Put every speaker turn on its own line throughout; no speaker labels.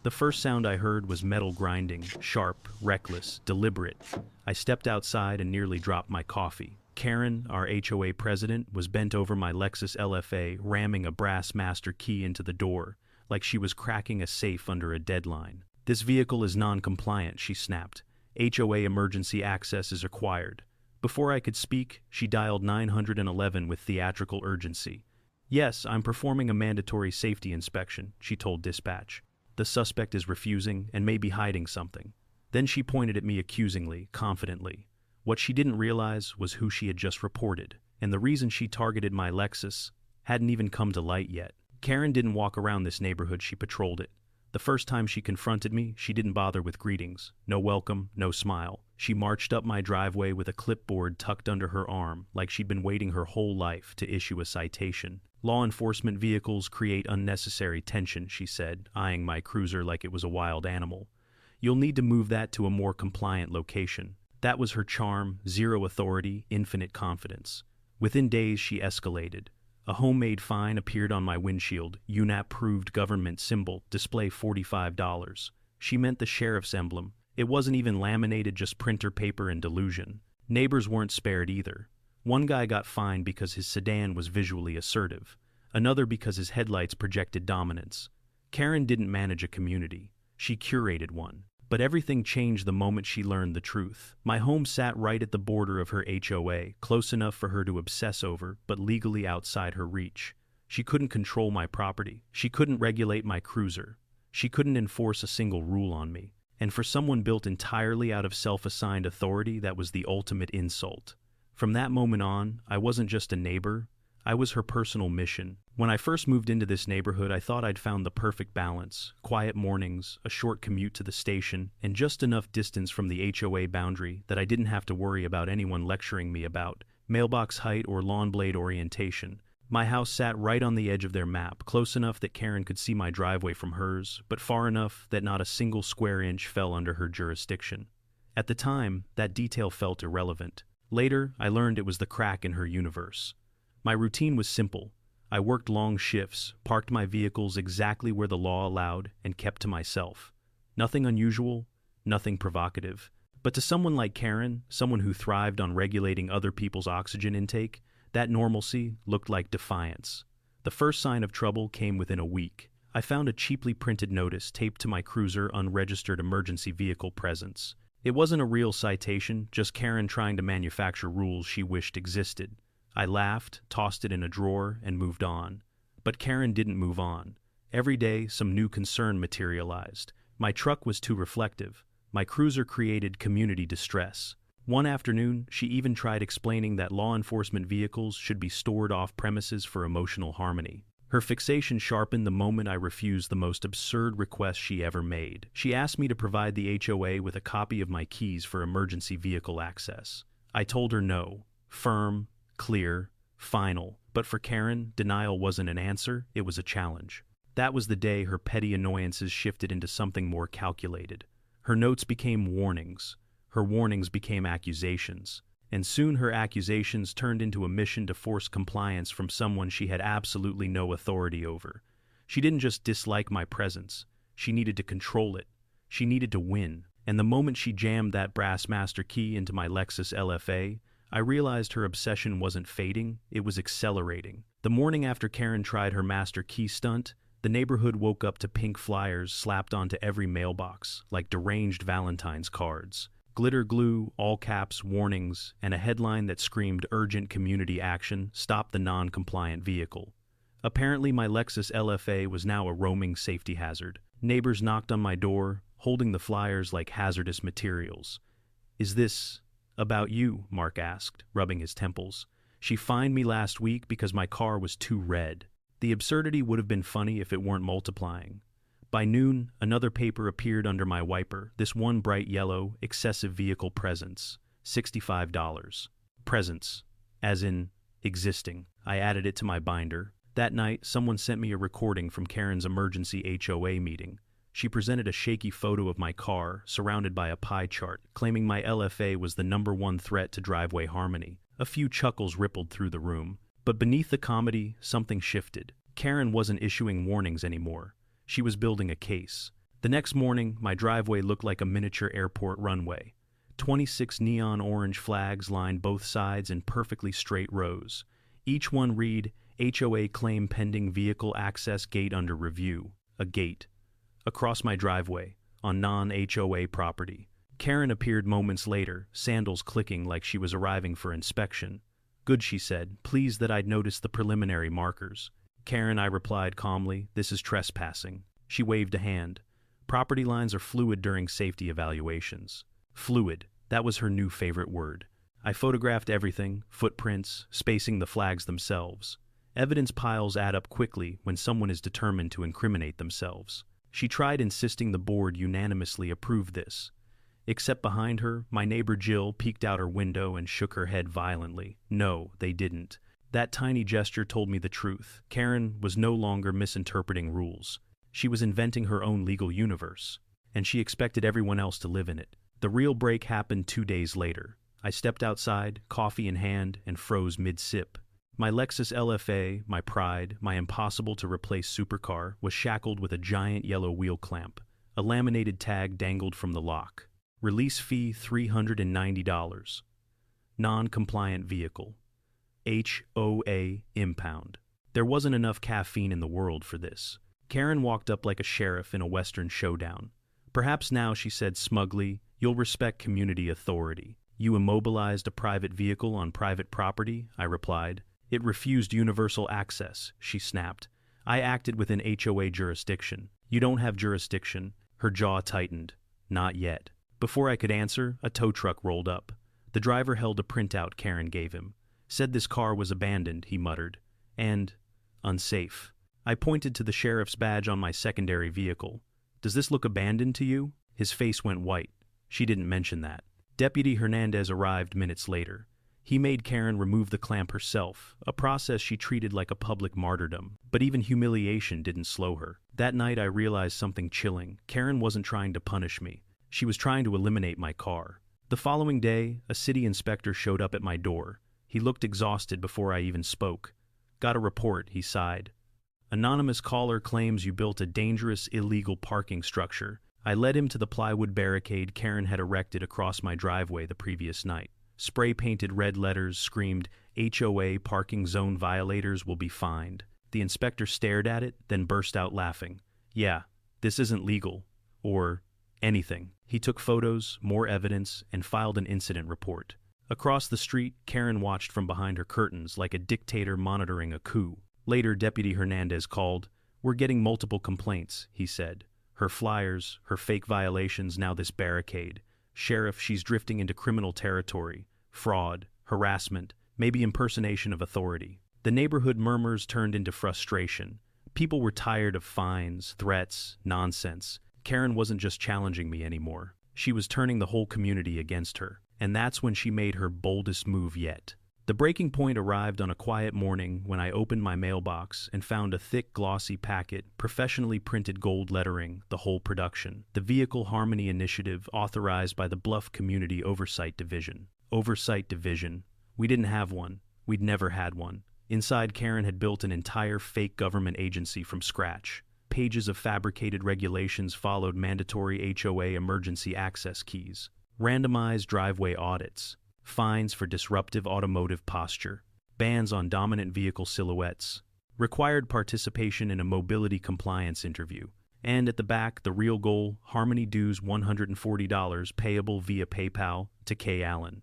The first sound I heard was metal grinding, sharp, reckless, deliberate. I stepped outside and nearly dropped my coffee. Karen, our HOA president, was bent over my Lexus LFA, ramming a brass master key into the door, like she was cracking a safe under a deadline. "This vehicle is non-compliant," she snapped. "HOA emergency access is required." Before I could speak, she dialed 911 with theatrical urgency. "Yes, I'm performing a mandatory safety inspection," she told dispatch. "The suspect is refusing and may be hiding something." Then she pointed at me accusingly, confidently. What she didn't realize was who she had just reported, and the reason she targeted my Lexus hadn't even come to light yet. Karen didn't walk around this neighborhood, she patrolled it. The first time she confronted me, she didn't bother with greetings. No welcome, no smile. She marched up my driveway with a clipboard tucked under her arm, like she'd been waiting her whole life to issue a citation. "Law enforcement vehicles create unnecessary tension," she said, eyeing my cruiser like it was a wild animal. "You'll need to move that to a more compliant location." That was her charm: zero authority, infinite confidence. Within days, she escalated. A homemade fine appeared on my windshield: UNAP-approved government symbol, display $45. She meant the sheriff's emblem. It wasn't even laminated, just printer paper and delusion. Neighbors weren't spared either. One guy got fined because his sedan was visually assertive. Another because his headlights projected dominance. Karen didn't manage a community. She curated one. But everything changed the moment she learned the truth. My home sat right at the border of her HOA, close enough for her to obsess over, but legally outside her reach. She couldn't control my property. She couldn't regulate my cruiser. She couldn't enforce a single rule on me. And for someone built entirely out of self-assigned authority, that was the ultimate insult. From that moment on, I wasn't just a neighbor. I was her personal mission. When I first moved into this neighborhood, I thought I'd found the perfect balance: quiet mornings, a short commute to the station, and just enough distance from the HOA boundary that I didn't have to worry about anyone lecturing me about mailbox height or lawn blade orientation. My house sat right on the edge of their map, close enough that Karen could see my driveway from hers, but far enough that not a single square inch fell under her jurisdiction. At the time, that detail felt irrelevant. Later, I learned it was the crack in her universe. My routine was simple. I worked long shifts, parked my vehicles exactly where the law allowed, and kept to myself. Nothing unusual, nothing provocative. But to someone like Karen, someone who thrived on regulating other people's oxygen intake, that normalcy looked like defiance. The first sign of trouble came within a week. I found a cheaply printed notice taped to my cruiser: unregistered emergency vehicle presence. It wasn't a real citation, just Karen trying to manufacture rules she wished existed. I laughed, tossed it in a drawer, and moved on. But Karen didn't move on. Every day, some new concern materialized. My truck was too reflective. My cruiser created community distress. One afternoon, she even tried explaining that law enforcement vehicles should be stored off premises for emotional harmony. Her fixation sharpened the moment I refused the most absurd request she ever made. She asked me to provide the HOA with a copy of my keys for emergency vehicle access. I told her no. Firm, clear, final. But for Karen, denial wasn't an answer, it was a challenge. That was the day her petty annoyances shifted into something more calculated. Her notes became warnings. Her warnings became accusations. And soon her accusations turned into a mission to force compliance from someone she had absolutely no authority over. She didn't just dislike my presence. She needed to control it. She needed to win. And the moment she jammed that brass master key into my Lexus LFA, I realized her obsession wasn't fading, it was accelerating. The morning after Karen tried her master key stunt, the neighborhood woke up to pink flyers slapped onto every mailbox, like deranged Valentine's cards. Glitter glue, all caps, warnings, and a headline that screamed urgent community action: stop the non-compliant vehicle. Apparently my Lexus LFA was now a roaming safety hazard. Neighbors knocked on my door, holding the flyers like hazardous materials. "Is this about you?" Mark asked, rubbing his temples. "She fined me last week because my car was too red." The absurdity would have been funny if it weren't multiplying. By noon, another paper appeared under my wiper, this one bright yellow: excessive vehicle presence, $65. Presence, as in existing. I added it to my binder. That night, someone sent me a recording from Karen's emergency HOA meeting. She presented a shaky photo of my car, surrounded by a pie chart, claiming my LFA was the #1 threat to driveway harmony. A few chuckles rippled through the room. But beneath the comedy, something shifted. Karen wasn't issuing warnings anymore. She was building a case. The next morning, my driveway looked like a miniature airport runway. 26 neon orange flags lined both sides in perfectly straight rows. Each one read, HOA claim pending vehicle access gate under review. A gate. Across my driveway, on non-HOA property. Karen appeared moments later, sandals clicking like she was arriving for inspection. Good, she said, pleased that I'd noticed the preliminary markers. Karen, I replied calmly, this is trespassing. She waved a hand. Property lines are fluid during safety evaluations. Fluid, that was her new favorite word. I photographed everything, footprints, spacing the flags themselves. Evidence piles add up quickly when someone is determined to incriminate themselves. She tried insisting the board unanimously approved this. Except behind her, my neighbor Jill peeked out her window and shook her head violently. No, they didn't. That tiny gesture told me the truth. Karen was no longer misinterpreting rules. She was inventing her own legal universe, and she expected everyone else to live in it. The real break happened 2 days later. I stepped outside, coffee in hand, and froze mid-sip. My Lexus LFA, my pride, my impossible-to-replace supercar, was shackled with a giant yellow wheel clamp. A laminated tag dangled from the lock. Release fee $390. Non-compliant vehicle. HOA impound. There wasn't enough caffeine in the world for this. Karen walked up like a sheriff in a Western showdown. Perhaps now, she said smugly, you'll respect community authority. You immobilized a private vehicle on private property, I replied. It refused universal access, she snapped. I acted within HOA jurisdiction. You don't have jurisdiction. Her jaw tightened. Not yet. Before I could answer, a tow truck rolled up. The driver held a printout Karen gave him. Said this car was abandoned, he muttered. And unsafe. I pointed to the sheriff's badge on my secondary vehicle. Does this look abandoned to you? His face went white. She didn't mention that. Deputy Hernandez arrived minutes later. He made Karen remove the clamp herself, a process she treated like a public martyrdom. But even humiliation didn't slow her. That night I realized something chilling. Karen wasn't trying to punish me. She was trying to eliminate my car. The following day, a city inspector showed up at my door. He looked exhausted before I even spoke. Got a report, he sighed. Anonymous caller claims you built a dangerous, illegal parking structure. I led him to the plywood barricade Karen had erected across my driveway the previous night. Spray-painted red letters screamed, HOA parking zone violators will be fined. The inspector stared at it, then burst out laughing. Yeah, this isn't legal. Or anything. He took photos, more evidence, and filed an incident report. Across the street, Karen watched from behind her curtains like a dictator monitoring a coup. Later, Deputy Hernandez called. We're getting multiple complaints, he said. Her flyers, her fake violations, now this barricade. Sheriff, she's drifting into criminal territory. Fraud, harassment, maybe impersonation of authority. The neighborhood murmurs turned into frustration. People were tired of fines, threats, nonsense. Karen wasn't just challenging me anymore. She was turning the whole community against her. And that's when she made her boldest move yet. The breaking point arrived on a quiet morning when I opened my mailbox and found a thick, glossy packet, professionally printed gold lettering, the whole production. The Vehicle Harmony Initiative authorized by the Bluff Community Oversight Division. Oversight Division. We didn't have one. We'd never had one. Inside, Karen had built an entire fake government agency from scratch. Pages of fabricated regulations followed mandatory HOA emergency access keys. Randomized driveway audits. Fines for disruptive automotive posture, bans on dominant vehicle silhouettes, required participation in a mobility compliance interview, and at the back, the real goal, Harmony dues $140 payable via PayPal to K. Allen.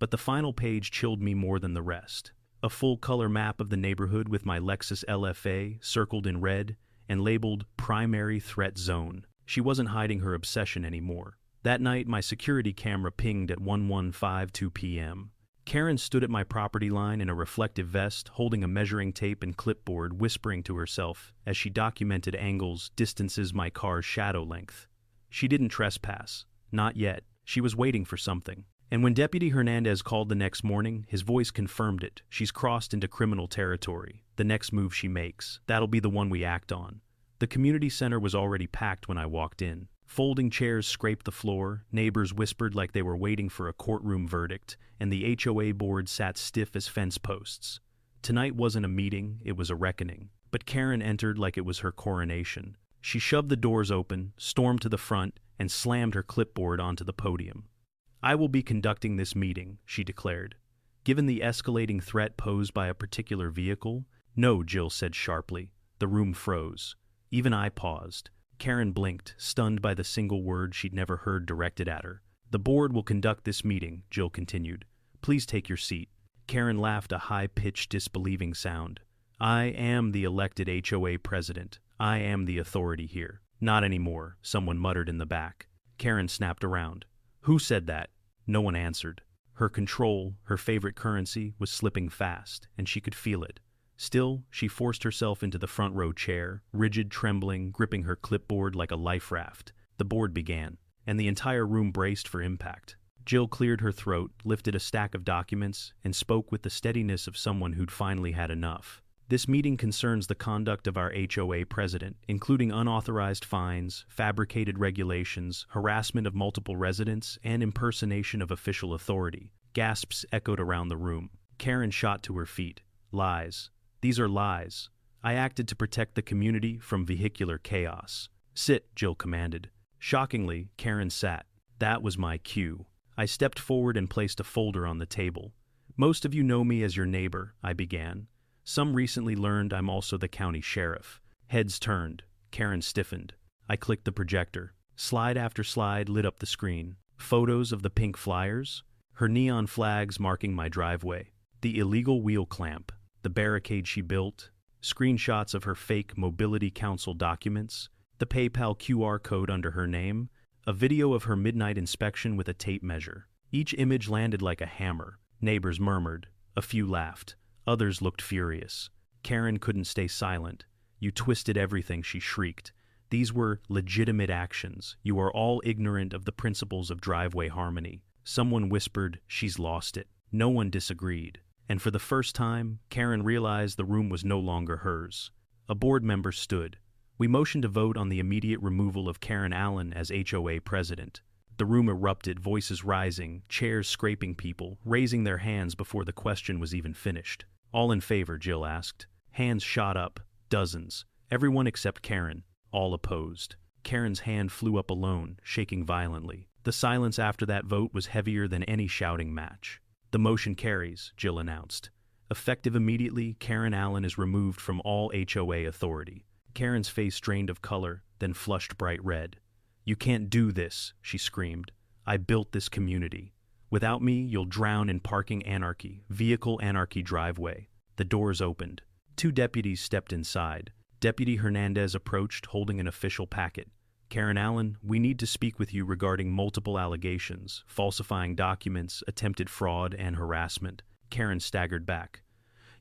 But the final page chilled me more than the rest. A full-color map of the neighborhood with my Lexus LFA circled in red and labeled Primary Threat Zone. She wasn't hiding her obsession anymore. That night, my security camera pinged at 11:52 p.m. Karen stood at my property line in a reflective vest, holding a measuring tape and clipboard, whispering to herself as she documented angles, distances, my car's shadow length. She didn't trespass. Not yet. She was waiting for something. And when Deputy Hernandez called the next morning, his voice confirmed it. She's crossed into criminal territory. The next move she makes, that'll be the one we act on. The community center was already packed when I walked in. Folding chairs scraped the floor, neighbors whispered like they were waiting for a courtroom verdict, and the HOA board sat stiff as fence posts. Tonight wasn't a meeting, it was a reckoning. But Karen entered like it was her coronation. She shoved the doors open, stormed to the front, and slammed her clipboard onto the podium. "I will be conducting this meeting," she declared. Given the escalating threat posed by a particular vehicle? "No," Jill said sharply. The room froze. Even I paused. Karen blinked, stunned by the single word she'd never heard directed at her. "The board will conduct this meeting," Jill continued. "Please take your seat." Karen laughed a high-pitched, disbelieving sound. "I am the elected HOA president. I am the authority here." "Not anymore," someone muttered in the back. Karen snapped around. "Who said that?" No one answered. Her control, her favorite currency, was slipping fast, and she could feel it. Still, she forced herself into the front row chair, rigid, trembling, gripping her clipboard like a life raft. The board began, and the entire room braced for impact. Jill cleared her throat, lifted a stack of documents, and spoke with the steadiness of someone who'd finally had enough. "This meeting concerns the conduct of our HOA president, including unauthorized fines, fabricated regulations, harassment of multiple residents, and impersonation of official authority." Gasps echoed around the room. Karen shot to her feet. "Lies. These are lies. I acted to protect the community from vehicular chaos." "Sit," Jill commanded. Shockingly, Karen sat. That was my cue. I stepped forward and placed a folder on the table. "Most of you know me as your neighbor," I began. "Some recently learned I'm also the county sheriff." Heads turned. Karen stiffened. I clicked the projector. Slide after slide lit up the screen. Photos of the pink flyers, her neon flags marking my driveway, the illegal wheel clamp, the barricade she built, screenshots of her fake mobility council documents, the PayPal QR code under her name, a video of her midnight inspection with a tape measure. Each image landed like a hammer. Neighbors murmured. A few laughed. Others looked furious. Karen couldn't stay silent. "You twisted everything," she shrieked. "These were legitimate actions. You are all ignorant of the principles of driveway harmony." Someone whispered, "She's lost it." No one disagreed. And for the first time, Karen realized the room was no longer hers. A board member stood. We motioned to vote on the immediate removal of Karen Allen as HOA president. The room erupted, voices rising, chairs scraping people, raising their hands before the question was even finished. "All in favor?" Jill asked. Hands shot up, dozens. Everyone except Karen. All opposed. Karen's hand flew up alone, shaking violently. The silence after that vote was heavier than any shouting match. "The motion carries," Jill announced. "Effective immediately, Karen Allen is removed from all HOA authority." Karen's face drained of color, then flushed bright red. "You can't do this," she screamed. "I built this community. Without me, you'll drown in parking anarchy, vehicle anarchy driveway." The doors opened. 2 deputies stepped inside. Deputy Hernandez approached, holding an official packet. "Karen Allen, we need to speak with you regarding multiple allegations, falsifying documents, attempted fraud, and harassment." Karen staggered back.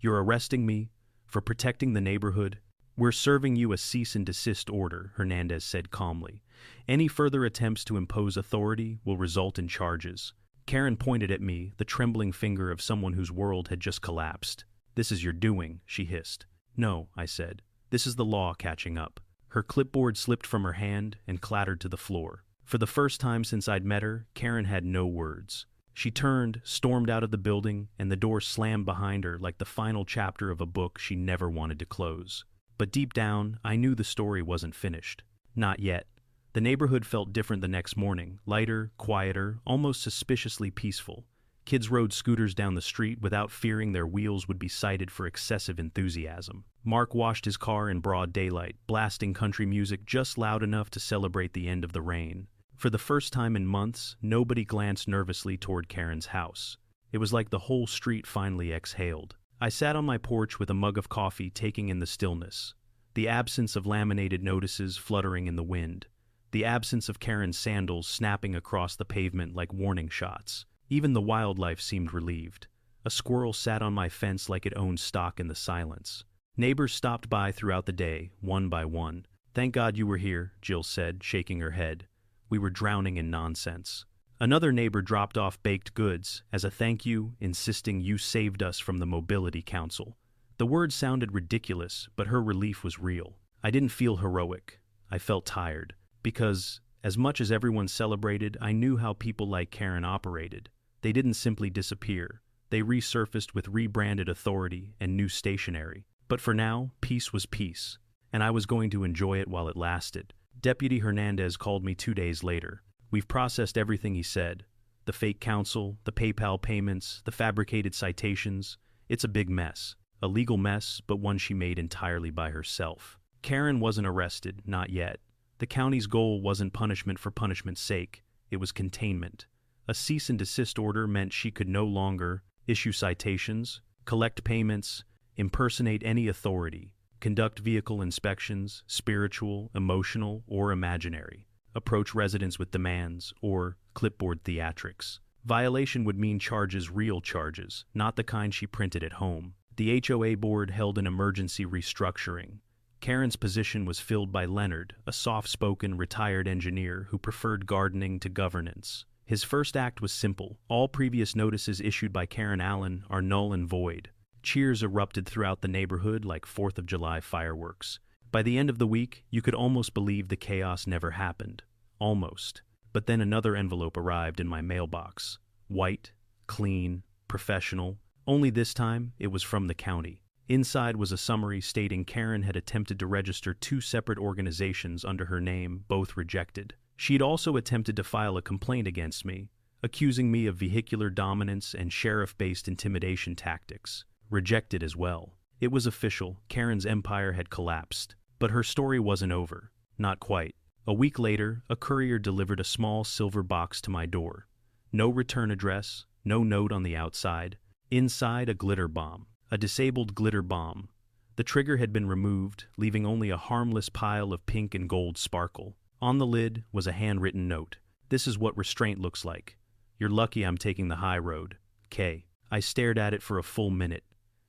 "You're arresting me for protecting the neighborhood?" "We're serving you a cease and desist order," Hernandez said calmly. "Any further attempts to impose authority will result in charges." Karen pointed at me, the trembling finger of someone whose world had just collapsed. "This is your doing," she hissed. "No," I said. "This is the law catching up." Her clipboard slipped from her hand and clattered to the floor. For the first time since I'd met her, Karen had no words. She turned, stormed out of the building, and the door slammed behind her like the final chapter of a book she never wanted to close. But deep down, I knew the story wasn't finished. Not yet. The neighborhood felt different the next morning, lighter, quieter, almost suspiciously peaceful. Kids rode scooters down the street without fearing their wheels would be cited for excessive enthusiasm. Mark washed his car in broad daylight, blasting country music just loud enough to celebrate the end of the rain. For the first time in months, nobody glanced nervously toward Karen's house. It was like the whole street finally exhaled. I sat on my porch with a mug of coffee, taking in the stillness. The absence of laminated notices fluttering in the wind. The absence of Karen's sandals snapping across the pavement like warning shots. Even the wildlife seemed relieved. A squirrel sat on my fence like it owned stock in the silence. Neighbors stopped by throughout the day, one by one. "Thank God you were here," Jill said, shaking her head. "We were drowning in nonsense." Another neighbor dropped off baked goods as a thank you, insisting you saved us from the Mobility Council. The word sounded ridiculous, but her relief was real. I didn't feel heroic. I felt tired. Because, as much as everyone celebrated, I knew how people like Karen operated. They didn't simply disappear. They resurfaced with rebranded authority and new stationery. But for now, peace was peace. and I was going to enjoy it while it lasted. Deputy Hernandez called me 2 days later. We've processed everything, he said. The fake counsel, the PayPal payments, the fabricated citations. It's a big mess. A legal mess, but one she made entirely by herself. Karen wasn't arrested, not yet. The county's goal wasn't punishment for punishment's sake. It was containment. A cease and desist order meant she could no longer issue citations, collect payments, impersonate any authority, conduct vehicle inspections, spiritual, emotional, or imaginary, approach residents with demands, or clipboard theatrics. Violation would mean charges, real charges, not the kind she printed at home. The HOA board held an emergency restructuring. Karen's position was filled by Leonard, a soft-spoken, retired engineer who preferred gardening to governance. His first act was simple. All previous notices issued by Karen Allen are null and void. Cheers erupted throughout the neighborhood like 4th of July fireworks. By the end of the week, you could almost believe the chaos never happened. Almost. But then another envelope arrived in my mailbox. White, clean, professional. Only this time, it was from the county. Inside was a summary stating Karen had attempted to register 2 separate organizations under her name, both rejected. She'd also attempted to file a complaint against me, accusing me of vehicular dominance and sheriff-based intimidation tactics. Rejected as well. It was official. Karen's empire had collapsed. But her story wasn't over. Not quite. A week later, a courier delivered a small silver box to my door. No return address, no note on the outside. Inside, a glitter bomb. A disabled glitter bomb. The trigger had been removed, leaving only a harmless pile of pink and gold sparkle. On the lid was a handwritten note. This is what restraint looks like. You're lucky I'm taking the high road. K. I stared at it for a full minute.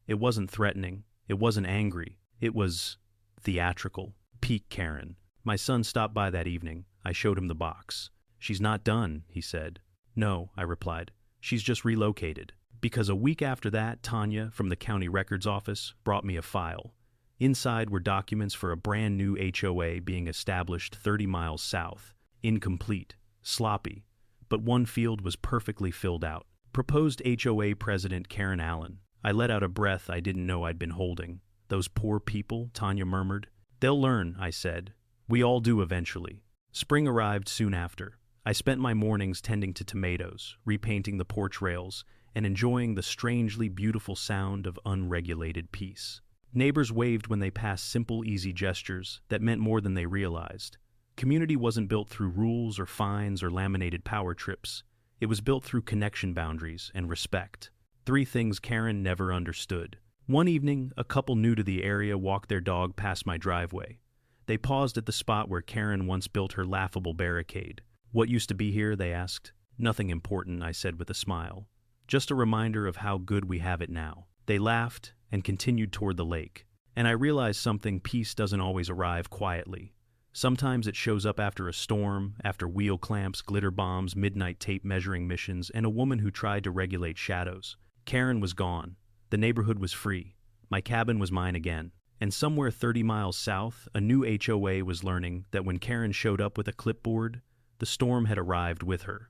It wasn't threatening. It wasn't angry. It was theatrical. Peak Karen. My son stopped by that evening. I showed him the box. She's not done, he said. No, I replied. She's just relocated. Because a week after that, Tanya, from the county records office, brought me a file. Inside were documents for a brand new HOA being established 30 miles south. Incomplete. Sloppy. But one field was perfectly filled out. Proposed HOA President Karen Allen. I let out a breath I didn't know I'd been holding. Those poor people, Tanya murmured. They'll learn, I said. We all do eventually. Spring arrived soon after. I spent my mornings tending to tomatoes, repainting the porch rails, and enjoying the strangely beautiful sound of unregulated peace. Neighbors waved when they passed, simple, easy gestures that meant more than they realized. Community wasn't built through rules or fines or laminated power trips. It was built through connection boundaries and respect. 3 things Karen never understood. One evening, a couple new to the area walked their dog past my driveway. They paused at the spot where Karen once built her laughable barricade. What used to be here, they asked. Nothing important, I said with a smile. Just a reminder of how good we have it now. They laughed and continued toward the lake. And I realized something: peace doesn't always arrive quietly. Sometimes it shows up after a storm, after wheel clamps, glitter bombs, midnight tape measuring missions, and a woman who tried to regulate shadows. Karen was gone. The neighborhood was free. My cabin was mine again. And somewhere 30 miles south, a new HOA was learning that when Karen showed up with a clipboard, the storm had arrived with her.